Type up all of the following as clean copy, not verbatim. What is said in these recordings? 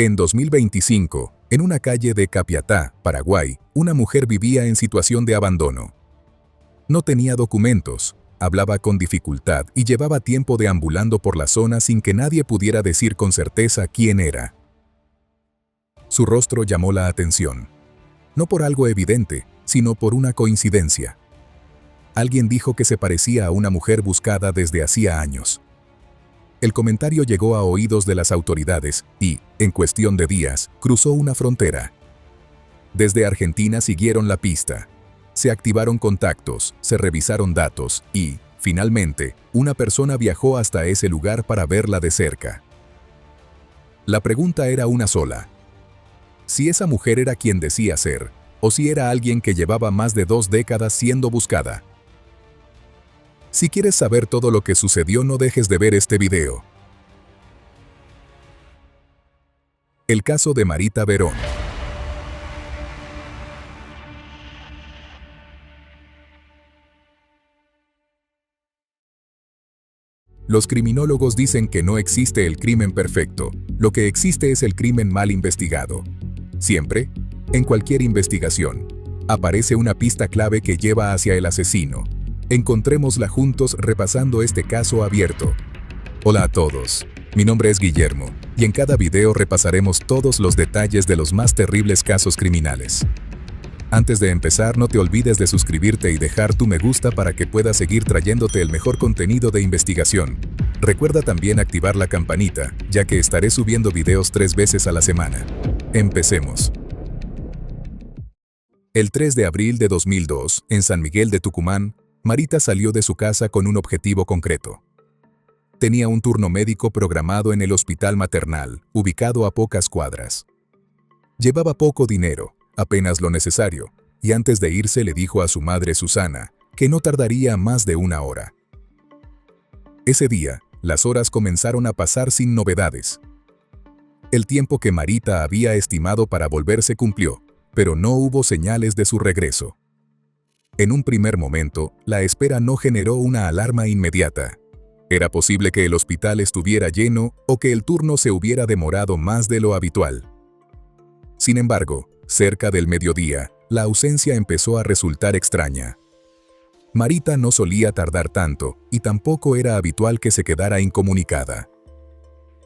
En 2025, en una calle de Capiatá, Paraguay, una mujer vivía en situación de abandono. No tenía documentos, hablaba con dificultad y llevaba tiempo deambulando por la zona sin que nadie pudiera decir con certeza quién era. Su rostro llamó la atención. No por algo evidente, sino por una coincidencia. Alguien dijo que se parecía a una mujer buscada desde hacía años. El comentario llegó a oídos de las autoridades y, en cuestión de días, cruzó una frontera. Desde Argentina siguieron la pista. Se activaron contactos, se revisaron datos y, finalmente, una persona viajó hasta ese lugar para verla de cerca. La pregunta era una sola. Si esa mujer era quien decía ser, o si era alguien que llevaba más de 2 décadas siendo buscada. Si quieres saber todo lo que sucedió, no dejes de ver este video. El caso de Marita Verón. Los criminólogos dicen que no existe el crimen perfecto, lo que existe es el crimen mal investigado. Siempre, en cualquier investigación, aparece una pista clave que lleva hacia el asesino. Encontrémosla juntos repasando este caso abierto. Hola a todos, mi nombre es Guillermo, y en cada video repasaremos todos los detalles de los más terribles casos criminales. Antes de empezar, no te olvides de suscribirte y dejar tu me gusta para que pueda seguir trayéndote el mejor contenido de investigación. Recuerda también activar la campanita, ya que estaré subiendo videos 3 veces a la semana. Empecemos. El 3 de abril de 2002, en San Miguel de Tucumán, Marita salió de su casa con un objetivo concreto. Tenía un turno médico programado en el hospital maternal, ubicado a pocas cuadras. Llevaba poco dinero, apenas lo necesario, y antes de irse le dijo a su madre Susana que no tardaría más de 1 hora. Ese día, las horas comenzaron a pasar sin novedades. El tiempo que Marita había estimado para volver se cumplió, pero no hubo señales de su regreso. En un primer momento, la espera no generó una alarma inmediata. Era posible que el hospital estuviera lleno o que el turno se hubiera demorado más de lo habitual. Sin embargo, cerca del mediodía, la ausencia empezó a resultar extraña. Marita no solía tardar tanto y tampoco era habitual que se quedara incomunicada.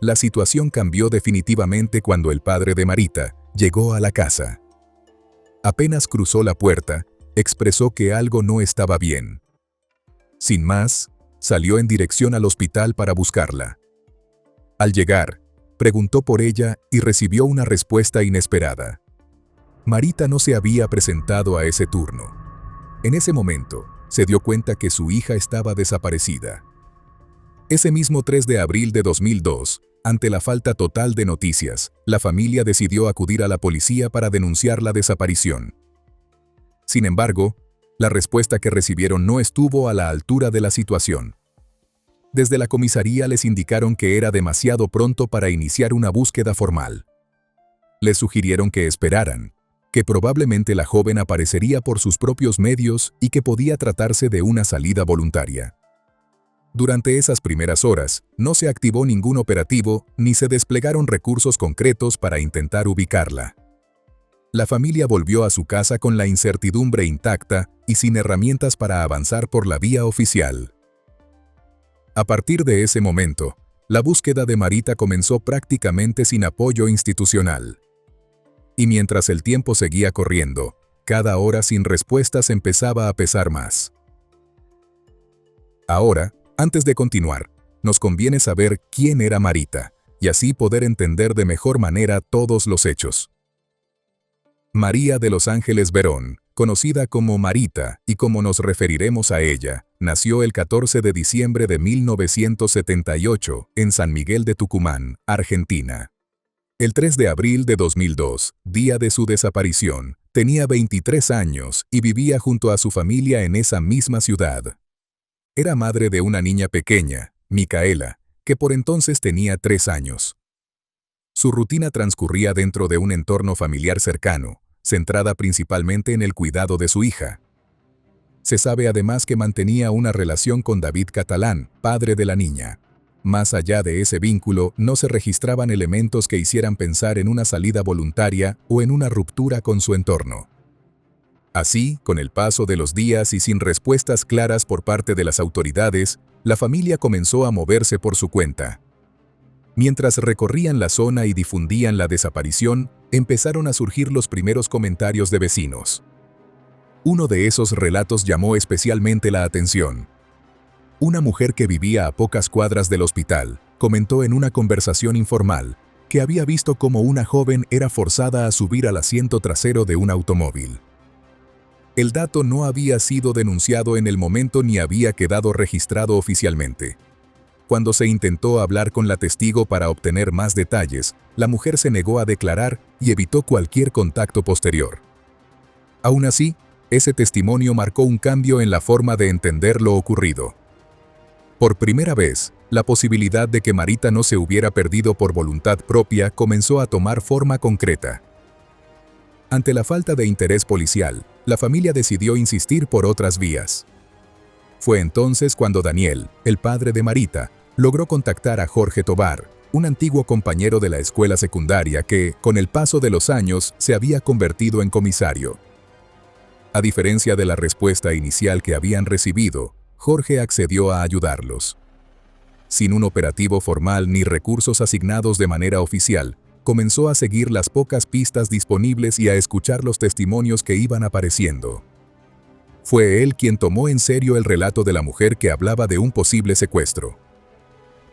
La situación cambió definitivamente cuando el padre de Marita llegó a la casa. Apenas cruzó la puerta, expresó que algo no estaba bien. Sin más, salió en dirección al hospital para buscarla. Al llegar, preguntó por ella y recibió una respuesta inesperada. Marita no se había presentado a ese turno. En ese momento, se dio cuenta que su hija estaba desaparecida. Ese mismo 3 de abril de 2002, ante la falta total de noticias, la familia decidió acudir a la policía para denunciar la desaparición. Sin embargo, la respuesta que recibieron no estuvo a la altura de la situación. Desde la comisaría les indicaron que era demasiado pronto para iniciar una búsqueda formal. Les sugirieron que esperaran, que probablemente la joven aparecería por sus propios medios y que podía tratarse de una salida voluntaria. Durante esas primeras horas, no se activó ningún operativo ni se desplegaron recursos concretos para intentar ubicarla. La familia volvió a su casa con la incertidumbre intacta y sin herramientas para avanzar por la vía oficial. A partir de ese momento, la búsqueda de Marita comenzó prácticamente sin apoyo institucional. Y mientras el tiempo seguía corriendo, cada hora sin respuestas empezaba a pesar más. Ahora, antes de continuar, nos conviene saber quién era Marita, y así poder entender de mejor manera todos los hechos. María de los Ángeles Verón, conocida como Marita y como nos referiremos a ella, nació el 14 de diciembre de 1978 en San Miguel de Tucumán, Argentina. El 3 de abril de 2002, día de su desaparición, tenía 23 años y vivía junto a su familia en esa misma ciudad. Era madre de una niña pequeña, Micaela, que por entonces tenía 3 años. Su rutina transcurría dentro de un entorno familiar cercano, centrada principalmente en el cuidado de su hija. Se sabe además que mantenía una relación con David Catalán, padre de la niña. Más allá de ese vínculo, no se registraban elementos que hicieran pensar en una salida voluntaria o en una ruptura con su entorno. Así, con el paso de los días y sin respuestas claras por parte de las autoridades, la familia comenzó a moverse por su cuenta. Mientras recorrían la zona y difundían la desaparición, empezaron a surgir los primeros comentarios de vecinos. Uno de esos relatos llamó especialmente la atención. Una mujer que vivía a pocas cuadras del hospital comentó en una conversación informal que había visto cómo una joven era forzada a subir al asiento trasero de un automóvil. El dato no había sido denunciado en el momento ni había quedado registrado oficialmente. Cuando se intentó hablar con la testigo para obtener más detalles, la mujer se negó a declarar y evitó cualquier contacto posterior. Aún así, ese testimonio marcó un cambio en la forma de entender lo ocurrido. Por primera vez, la posibilidad de que Marita no se hubiera perdido por voluntad propia comenzó a tomar forma concreta. Ante la falta de interés policial, la familia decidió insistir por otras vías. Fue entonces cuando Daniel, el padre de Marita, logró contactar a Jorge Tobar, un antiguo compañero de la escuela secundaria que, con el paso de los años, se había convertido en comisario. A diferencia de la respuesta inicial que habían recibido, Jorge accedió a ayudarlos. Sin un operativo formal ni recursos asignados de manera oficial, comenzó a seguir las pocas pistas disponibles y a escuchar los testimonios que iban apareciendo. Fue él quien tomó en serio el relato de la mujer que hablaba de un posible secuestro.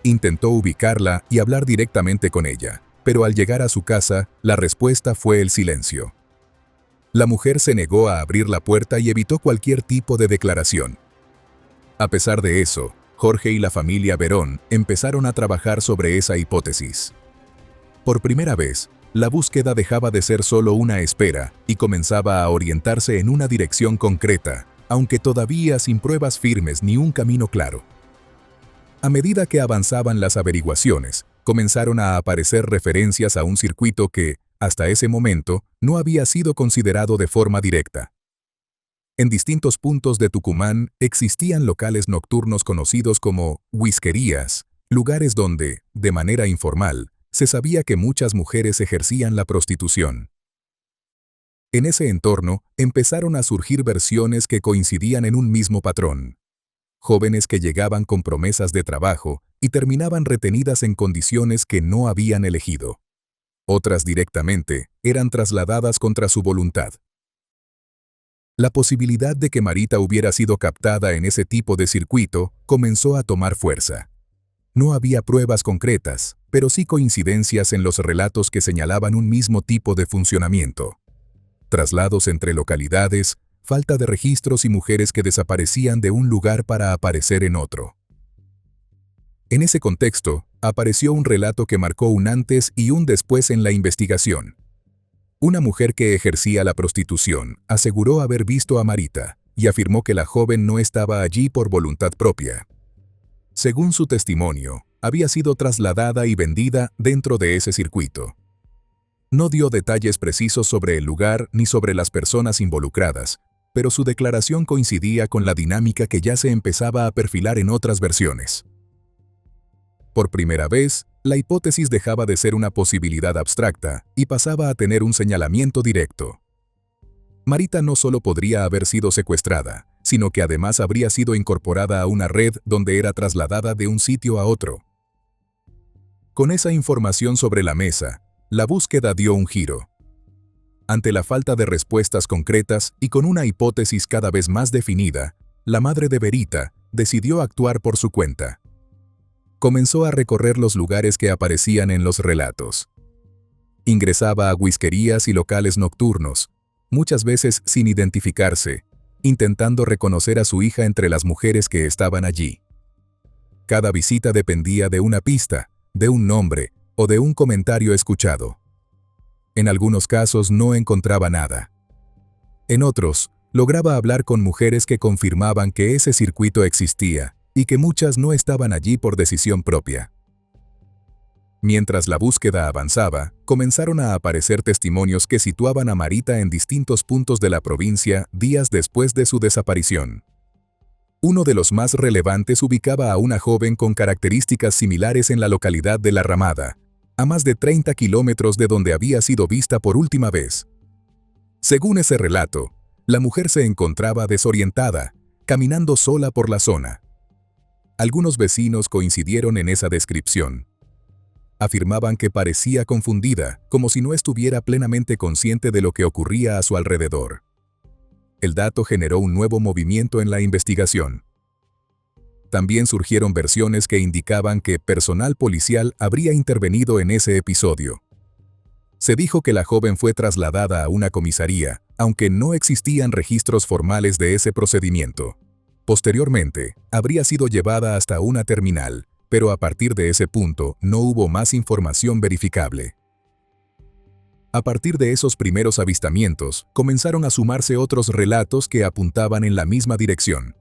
Intentó ubicarla y hablar directamente con ella, pero al llegar a su casa, la respuesta fue el silencio. La mujer se negó a abrir la puerta y evitó cualquier tipo de declaración. A pesar de eso, Jorge y la familia Verón empezaron a trabajar sobre esa hipótesis. Por primera vez, la búsqueda dejaba de ser solo una espera y comenzaba a orientarse en una dirección concreta, aunque todavía sin pruebas firmes ni un camino claro. A medida que avanzaban las averiguaciones, comenzaron a aparecer referencias a un circuito que, hasta ese momento, no había sido considerado de forma directa. En distintos puntos de Tucumán existían locales nocturnos conocidos como whiskerías, lugares donde, de manera informal, se sabía que muchas mujeres ejercían la prostitución. En ese entorno empezaron a surgir versiones que coincidían en un mismo patrón. Jóvenes que llegaban con promesas de trabajo y terminaban retenidas en condiciones que no habían elegido. Otras directamente eran trasladadas contra su voluntad. La posibilidad de que Marita hubiera sido captada en ese tipo de circuito comenzó a tomar fuerza. No había pruebas concretas, pero sí coincidencias en los relatos que señalaban un mismo tipo de funcionamiento. Traslados entre localidades, falta de registros y mujeres que desaparecían de un lugar para aparecer en otro. En ese contexto, apareció un relato que marcó un antes y un después en la investigación. Una mujer que ejercía la prostitución aseguró haber visto a Marita y afirmó que la joven no estaba allí por voluntad propia. Según su testimonio, había sido trasladada y vendida dentro de ese circuito. No dio detalles precisos sobre el lugar ni sobre las personas involucradas, pero su declaración coincidía con la dinámica que ya se empezaba a perfilar en otras versiones. Por primera vez, la hipótesis dejaba de ser una posibilidad abstracta y pasaba a tener un señalamiento directo. Marita no solo podría haber sido secuestrada, sino que además habría sido incorporada a una red donde era trasladada de un sitio a otro. Con esa información sobre la mesa, la búsqueda dio un giro. Ante la falta de respuestas concretas y con una hipótesis cada vez más definida, la madre de Verita decidió actuar por su cuenta. Comenzó a recorrer los lugares que aparecían en los relatos. Ingresaba a whiskerías y locales nocturnos, muchas veces sin identificarse, intentando reconocer a su hija entre las mujeres que estaban allí. Cada visita dependía de una pista, de un nombre o de un comentario escuchado. En algunos casos no encontraba nada. En otros, lograba hablar con mujeres que confirmaban que ese circuito existía y que muchas no estaban allí por decisión propia. Mientras la búsqueda avanzaba, comenzaron a aparecer testimonios que situaban a Marita en distintos puntos de la provincia días después de su desaparición. Uno de los más relevantes ubicaba a una joven con características similares en la localidad de La Ramada, a más de 30 kilómetros de donde había sido vista por última vez. Según ese relato, la mujer se encontraba desorientada, caminando sola por la zona. Algunos vecinos coincidieron en esa descripción. Afirmaban que parecía confundida, como si no estuviera plenamente consciente de lo que ocurría a su alrededor. El dato generó un nuevo movimiento en la investigación. También surgieron versiones que indicaban que personal policial habría intervenido en ese episodio. Se dijo que la joven fue trasladada a una comisaría, aunque no existían registros formales de ese procedimiento. Posteriormente, habría sido llevada hasta una terminal, pero a partir de ese punto no hubo más información verificable. A partir de esos primeros avistamientos, comenzaron a sumarse otros relatos que apuntaban en la misma dirección.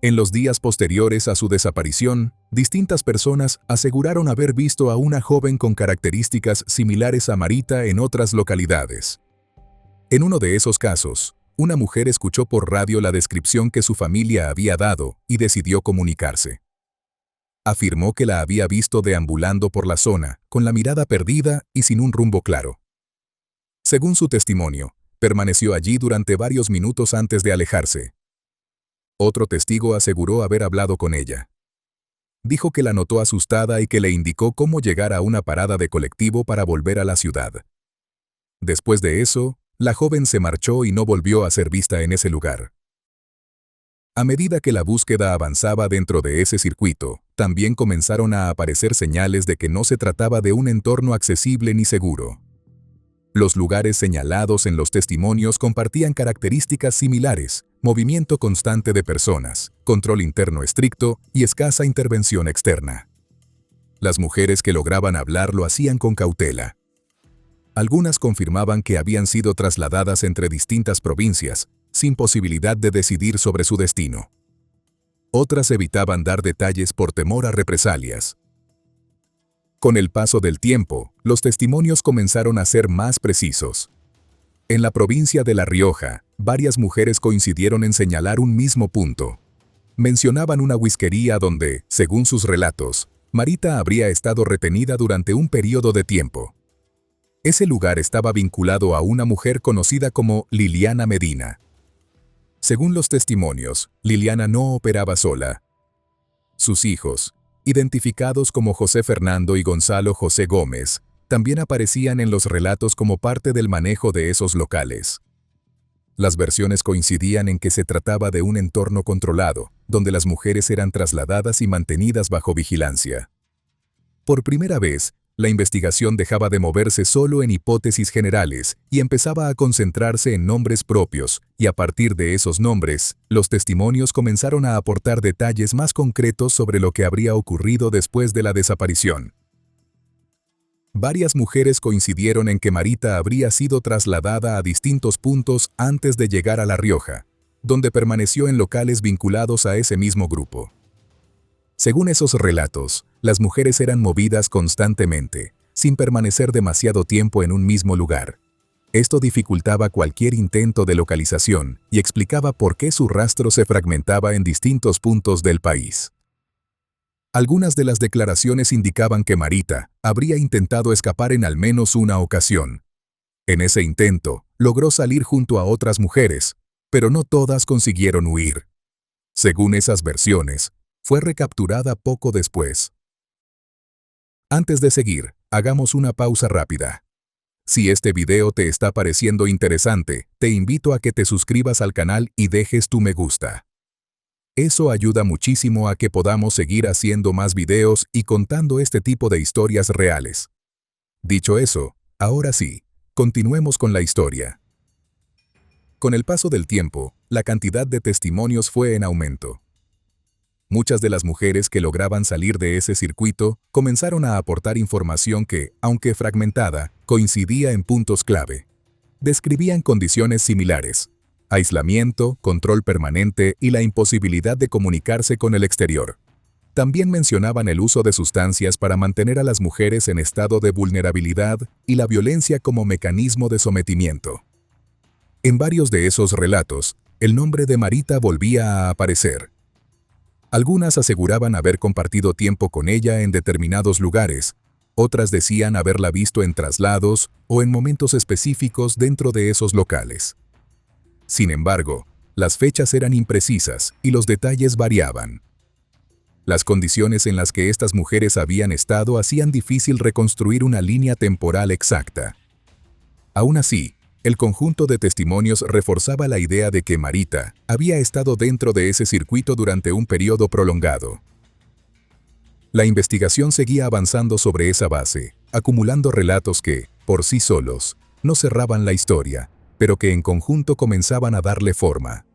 En los días posteriores a su desaparición, distintas personas aseguraron haber visto a una joven con características similares a Marita en otras localidades. En uno de esos casos, una mujer escuchó por radio la descripción que su familia había dado y decidió comunicarse. Afirmó que la había visto deambulando por la zona, con la mirada perdida y sin un rumbo claro. Según su testimonio, permaneció allí durante varios minutos antes de alejarse. Otro testigo aseguró haber hablado con ella. Dijo que la notó asustada y que le indicó cómo llegar a una parada de colectivo para volver a la ciudad. Después de eso, la joven se marchó y no volvió a ser vista en ese lugar. A medida que la búsqueda avanzaba dentro de ese circuito, también comenzaron a aparecer señales de que no se trataba de un entorno accesible ni seguro. Los lugares señalados en los testimonios compartían características similares: movimiento constante de personas, control interno estricto y escasa intervención externa. Las mujeres que lograban hablar lo hacían con cautela. Algunas confirmaban que habían sido trasladadas entre distintas provincias, sin posibilidad de decidir sobre su destino. Otras evitaban dar detalles por temor a represalias. Con el paso del tiempo, los testimonios comenzaron a ser más precisos. En la provincia de La Rioja, varias mujeres coincidieron en señalar un mismo punto. Mencionaban una whiskería donde, según sus relatos, Marita habría estado retenida durante un periodo de tiempo. Ese lugar estaba vinculado a una mujer conocida como Liliana Medina. Según los testimonios, Liliana no operaba sola. Sus hijos, identificados como José Fernando y Gonzalo José Gómez, también aparecían en los relatos como parte del manejo de esos locales. Las versiones coincidían en que se trataba de un entorno controlado, donde las mujeres eran trasladadas y mantenidas bajo vigilancia. Por primera vez, la investigación dejaba de moverse solo en hipótesis generales y empezaba a concentrarse en nombres propios, y a partir de esos nombres, los testimonios comenzaron a aportar detalles más concretos sobre lo que habría ocurrido después de la desaparición. Varias mujeres coincidieron en que Marita habría sido trasladada a distintos puntos antes de llegar a La Rioja, donde permaneció en locales vinculados a ese mismo grupo. Según esos relatos, las mujeres eran movidas constantemente, sin permanecer demasiado tiempo en un mismo lugar. Esto dificultaba cualquier intento de localización y explicaba por qué su rastro se fragmentaba en distintos puntos del país. Algunas de las declaraciones indicaban que Marita habría intentado escapar en al menos una ocasión. En ese intento, logró salir junto a otras mujeres, pero no todas consiguieron huir. Según esas versiones, fue recapturada poco después. Antes de seguir, hagamos una pausa rápida. Si este video te está pareciendo interesante, te invito a que te suscribas al canal y dejes tu me gusta. Eso ayuda muchísimo a que podamos seguir haciendo más videos y contando este tipo de historias reales. Dicho eso, ahora sí, continuemos con la historia. Con el paso del tiempo, la cantidad de testimonios fue en aumento. Muchas de las mujeres que lograban salir de ese circuito comenzaron a aportar información que, aunque fragmentada, coincidía en puntos clave. Describían condiciones similares: aislamiento, control permanente y la imposibilidad de comunicarse con el exterior. También mencionaban el uso de sustancias para mantener a las mujeres en estado de vulnerabilidad y la violencia como mecanismo de sometimiento. En varios de esos relatos, el nombre de Marita volvía a aparecer, Algunas aseguraban haber compartido tiempo con ella en determinados lugares, otras decían haberla visto en traslados o en momentos específicos dentro de esos locales. Sin embargo, las fechas eran imprecisas y los detalles variaban. Las condiciones en las que estas mujeres habían estado hacían difícil reconstruir una línea temporal exacta. Aún así, el conjunto de testimonios reforzaba la idea de que Marita había estado dentro de ese circuito durante un periodo prolongado. La investigación seguía avanzando sobre esa base, acumulando relatos que, por sí solos, no cerraban la historia, pero que en conjunto comenzaban a darle forma.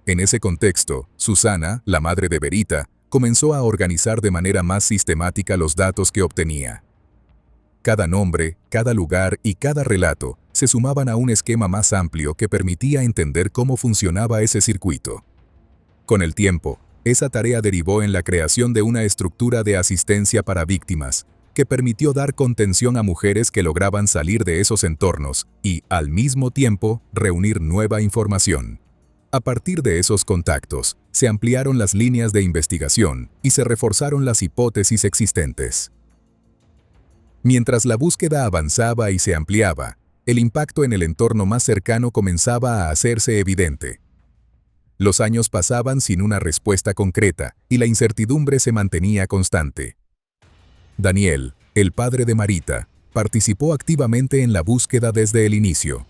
En ese contexto, Susana, la madre de Verita, comenzó a organizar de manera más sistemática los datos que obtenía. Cada nombre, cada lugar y cada relato se sumaban a un esquema más amplio que permitía entender cómo funcionaba ese circuito. Con el tiempo, esa tarea derivó en la creación de una estructura de asistencia para víctimas, que permitió dar contención a mujeres que lograban salir de esos entornos y, al mismo tiempo, reunir nueva información. A partir de esos contactos, se ampliaron las líneas de investigación y se reforzaron las hipótesis existentes. Mientras la búsqueda avanzaba y se ampliaba, el impacto en el entorno más cercano comenzaba a hacerse evidente. Los años pasaban sin una respuesta concreta y la incertidumbre se mantenía constante. Daniel, el padre de Marita, participó activamente en la búsqueda desde el inicio.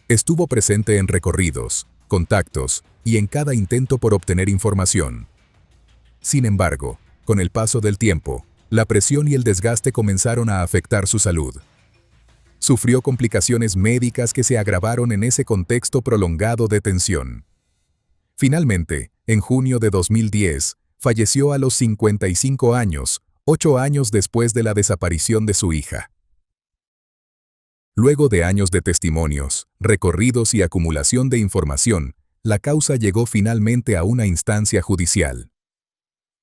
Estuvo presente en recorridos, contactos y en cada intento por obtener información. Sin embargo, con el paso del tiempo, la presión y el desgaste comenzaron a afectar su salud. Sufrió complicaciones médicas que se agravaron en ese contexto prolongado de tensión. Finalmente, en junio de 2010, falleció a los 55 años, 8 años después de la desaparición de su hija. Luego de años de testimonios, recorridos y acumulación de información, la causa llegó finalmente a una instancia judicial.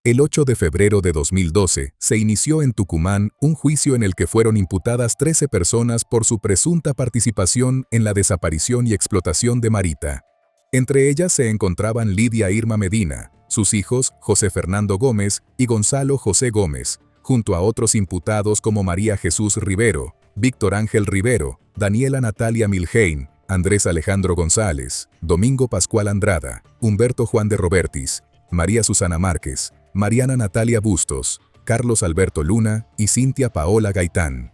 El 8 de febrero de 2012 se inició en Tucumán un juicio en el que fueron imputadas 13 personas por su presunta participación en la desaparición y explotación de Marita. Entre ellas se encontraban Lidia Irma Medina, sus hijos José Fernando Gómez y Gonzalo José Gómez, junto a otros imputados como María Jesús Rivero, Víctor Ángel Rivero, Daniela Natalia Milheim, Andrés Alejandro González, Domingo Pascual Andrada, Humberto Juan de Robertis, María Susana Márquez, Mariana Natalia Bustos, Carlos Alberto Luna y Cintia Paola Gaitán.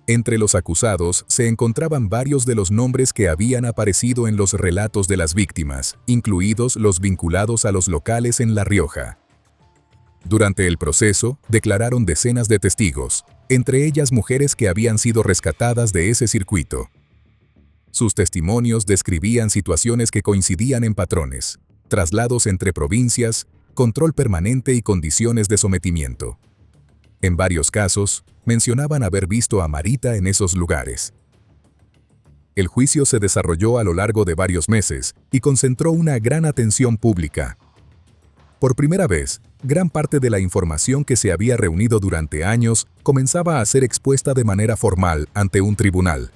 Entre los acusados se encontraban varios de los nombres que habían aparecido en los relatos de las víctimas, incluidos los vinculados a los locales en La Rioja. Durante el proceso, declararon decenas de testigos, entre ellas mujeres que habían sido rescatadas de ese circuito. Sus testimonios describían situaciones que coincidían en patrones: traslados entre provincias, control permanente y condiciones de sometimiento. En varios casos, mencionaban haber visto a Marita en esos lugares. El juicio se desarrolló a lo largo de varios meses y concentró una gran atención pública. Por primera vez, gran parte de la información que se había reunido durante años comenzaba a ser expuesta de manera formal ante un tribunal.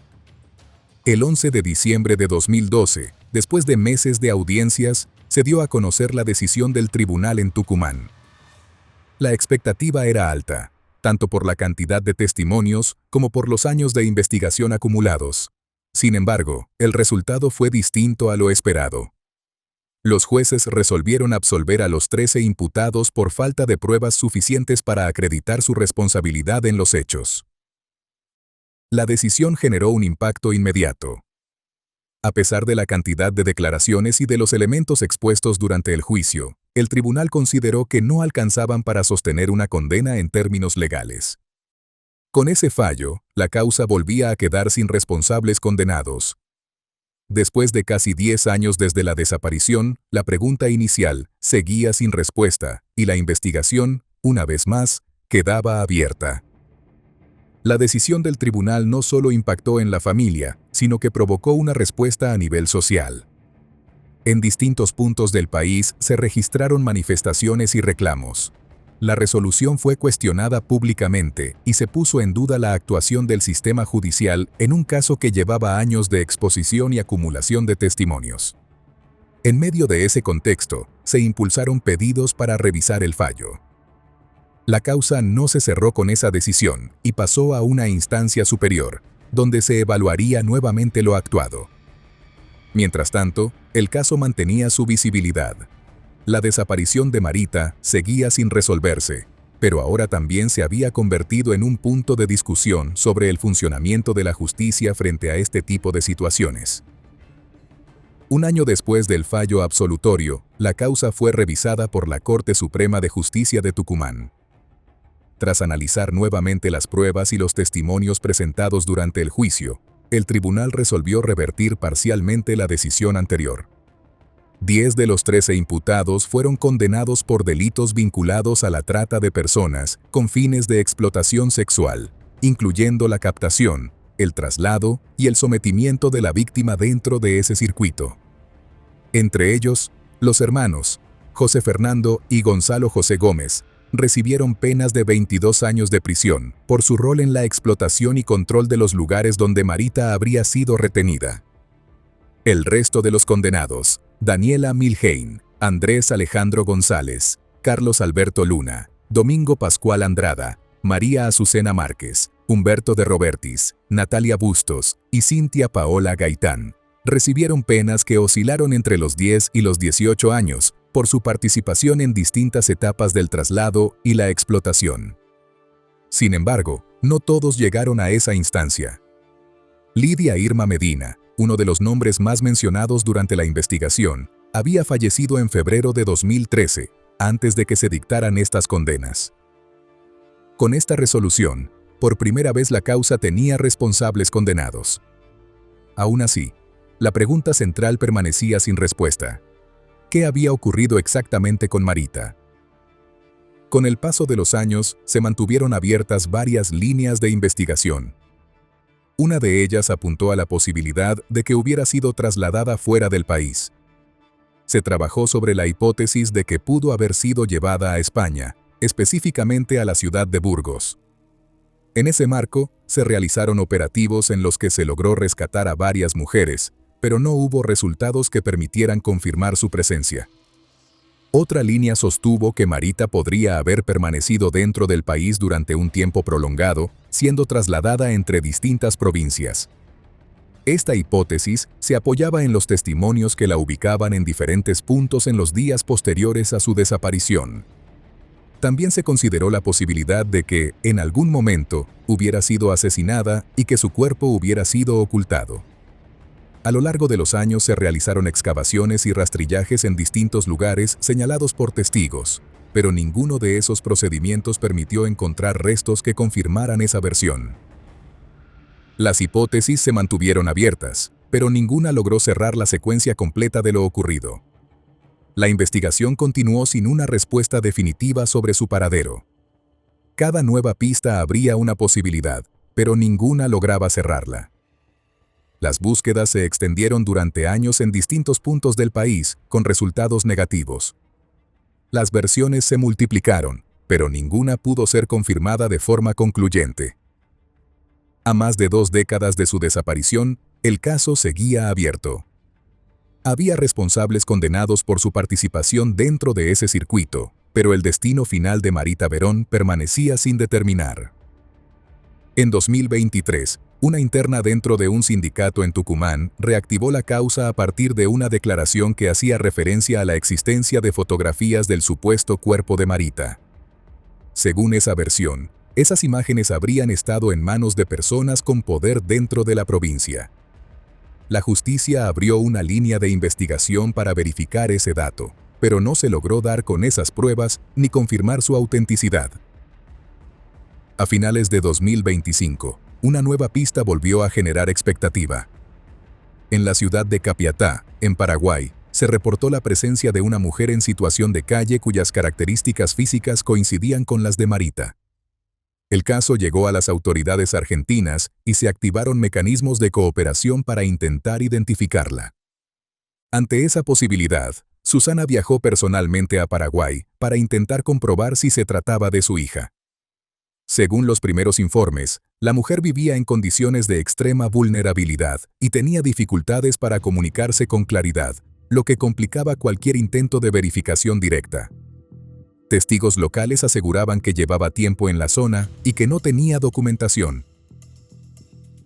El 11 de diciembre de 2012, después de meses de audiencias, se dio a conocer la decisión del tribunal en Tucumán. La expectativa era alta, tanto por la cantidad de testimonios como por los años de investigación acumulados. Sin embargo, el resultado fue distinto a lo esperado. Los jueces resolvieron absolver a los 13 imputados por falta de pruebas suficientes para acreditar su responsabilidad en los hechos. La decisión generó un impacto inmediato. A pesar de la cantidad de declaraciones y de los elementos expuestos durante el juicio, el tribunal consideró que no alcanzaban para sostener una condena en términos legales. Con ese fallo, la causa volvía a quedar sin responsables condenados. Después de casi 10 años desde la desaparición, la pregunta inicial seguía sin respuesta y la investigación, una vez más, quedaba abierta. La decisión del tribunal no solo impactó en la familia, sino que provocó una respuesta a nivel social. En distintos puntos del país se registraron manifestaciones y reclamos. La resolución fue cuestionada públicamente y se puso en duda la actuación del sistema judicial en un caso que llevaba años de exposición y acumulación de testimonios. En medio de ese contexto, se impulsaron pedidos para revisar el fallo. La causa no se cerró con esa decisión y pasó a una instancia superior, donde se evaluaría nuevamente lo actuado. Mientras tanto, el caso mantenía su visibilidad. La desaparición de Marita seguía sin resolverse, pero ahora también se había convertido en un punto de discusión sobre el funcionamiento de la justicia frente a este tipo de situaciones. Un año después del fallo absolutorio, la causa fue revisada por la Corte Suprema de Justicia de Tucumán. Tras analizar nuevamente las pruebas y los testimonios presentados durante el juicio, el tribunal resolvió revertir parcialmente la decisión anterior. 10 de los 13 imputados fueron condenados por delitos vinculados a la trata de personas con fines de explotación sexual, incluyendo la captación, el traslado y el sometimiento de la víctima dentro de ese circuito. Entre ellos, los hermanos José Fernando y Gonzalo José Gómez recibieron penas de 22 años de prisión por su rol en la explotación y control de los lugares donde Marita habría sido retenida. El resto de los condenados, Daniela Milheim, Andrés Alejandro González, Carlos Alberto Luna, Domingo Pascual Andrada, María Azucena Márquez, Humberto de Robertis, Natalia Bustos y Cintia Paola Gaitán, recibieron penas que oscilaron entre los 10 y los 18 años por su participación en distintas etapas del traslado y la explotación. Sin embargo, no todos llegaron a esa instancia. Lidia Irma Medina, uno de los nombres más mencionados durante la investigación, había fallecido en febrero de 2013, antes de que se dictaran estas condenas. Con esta resolución, por primera vez la causa tenía responsables condenados. Aún así, la pregunta central permanecía sin respuesta. ¿Qué había ocurrido exactamente con Marita? Con el paso de los años, se mantuvieron abiertas varias líneas de investigación. Una de ellas apuntó a la posibilidad de que hubiera sido trasladada fuera del país. Se trabajó sobre la hipótesis de que pudo haber sido llevada a España, específicamente a la ciudad de Burgos. En ese marco, se realizaron operativos en los que se logró rescatar a varias mujeres, pero no hubo resultados que permitieran confirmar su presencia. Otra línea sostuvo que Marita podría haber permanecido dentro del país durante un tiempo prolongado, siendo trasladada entre distintas provincias. Esta hipótesis se apoyaba en los testimonios que la ubicaban en diferentes puntos en los días posteriores a su desaparición. También se consideró la posibilidad de que, en algún momento, hubiera sido asesinada y que su cuerpo hubiera sido ocultado. A lo largo de los años se realizaron excavaciones y rastrillajes en distintos lugares señalados por testigos, pero ninguno de esos procedimientos permitió encontrar restos que confirmaran esa versión. Las hipótesis se mantuvieron abiertas, pero ninguna logró cerrar la secuencia completa de lo ocurrido. La investigación continuó sin una respuesta definitiva sobre su paradero. Cada nueva pista abría una posibilidad, pero ninguna lograba cerrarla. Las búsquedas se extendieron durante años en distintos puntos del país, con resultados negativos. Las versiones se multiplicaron, pero ninguna pudo ser confirmada de forma concluyente. A más de 2 décadas de su desaparición, el caso seguía abierto. Había responsables condenados por su participación dentro de ese circuito, pero el destino final de Marita Verón permanecía sin determinar. En 2023, una interna dentro de un sindicato en Tucumán reactivó la causa a partir de una declaración que hacía referencia a la existencia de fotografías del supuesto cuerpo de Marita. Según esa versión, esas imágenes habrían estado en manos de personas con poder dentro de la provincia. La justicia abrió una línea de investigación para verificar ese dato, pero no se logró dar con esas pruebas ni confirmar su autenticidad. A finales de 2025, una nueva pista volvió a generar expectativa. En la ciudad de Capiatá, en Paraguay, se reportó la presencia de una mujer en situación de calle cuyas características físicas coincidían con las de Marita. El caso llegó a las autoridades argentinas y se activaron mecanismos de cooperación para intentar identificarla. Ante esa posibilidad, Susana viajó personalmente a Paraguay para intentar comprobar si se trataba de su hija. Según los primeros informes, la mujer vivía en condiciones de extrema vulnerabilidad y tenía dificultades para comunicarse con claridad, lo que complicaba cualquier intento de verificación directa. Testigos locales aseguraban que llevaba tiempo en la zona y que no tenía documentación.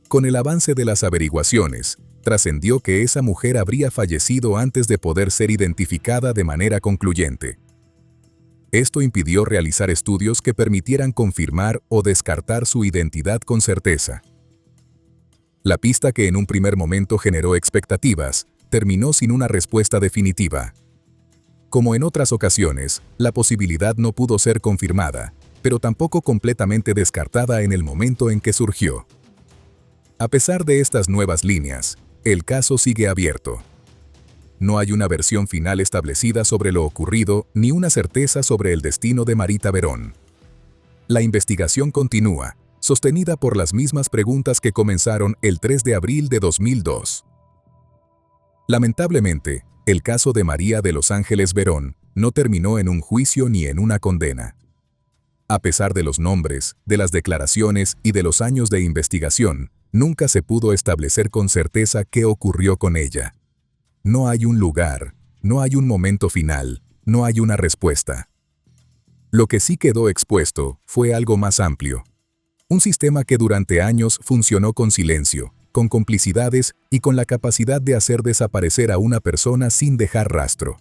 Con el avance de las averiguaciones, trascendió que esa mujer habría fallecido antes de poder ser identificada de manera concluyente. Esto impidió realizar estudios que permitieran confirmar o descartar su identidad con certeza. La pista que en un primer momento generó expectativas, terminó sin una respuesta definitiva. Como en otras ocasiones, la posibilidad no pudo ser confirmada, pero tampoco completamente descartada en el momento en que surgió. A pesar de estas nuevas líneas, el caso sigue abierto. No hay una versión final establecida sobre lo ocurrido ni una certeza sobre el destino de Marita Verón. La investigación continúa, sostenida por las mismas preguntas que comenzaron el 3 de abril de 2002. Lamentablemente, el caso de María de Los Ángeles Verón no terminó en un juicio ni en una condena. A pesar de los nombres, de las declaraciones y de los años de investigación, nunca se pudo establecer con certeza qué ocurrió con ella. No hay un lugar, no hay un momento final, no hay una respuesta. Lo que sí quedó expuesto fue algo más amplio. Un sistema que durante años funcionó con silencio, con complicidades y con la capacidad de hacer desaparecer a una persona sin dejar rastro.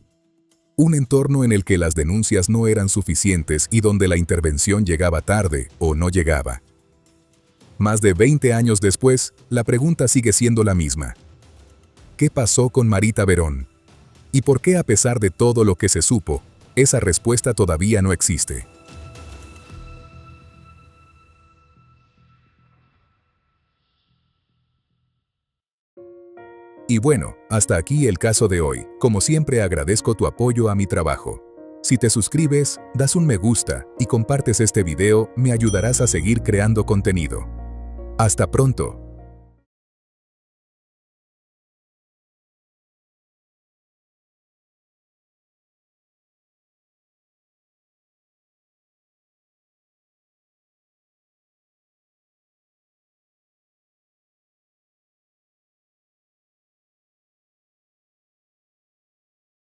Un entorno en el que las denuncias no eran suficientes y donde la intervención llegaba tarde o no llegaba. Más de 20 años después, la pregunta sigue siendo la misma. ¿Qué pasó con Marita Verón? ¿Y por qué, a pesar de todo lo que se supo, esa respuesta todavía no existe? Y bueno, hasta aquí el caso de hoy. Como siempre, agradezco tu apoyo a mi trabajo. Si te suscribes, das un me gusta y compartes este video, me ayudarás a seguir creando contenido. Hasta pronto.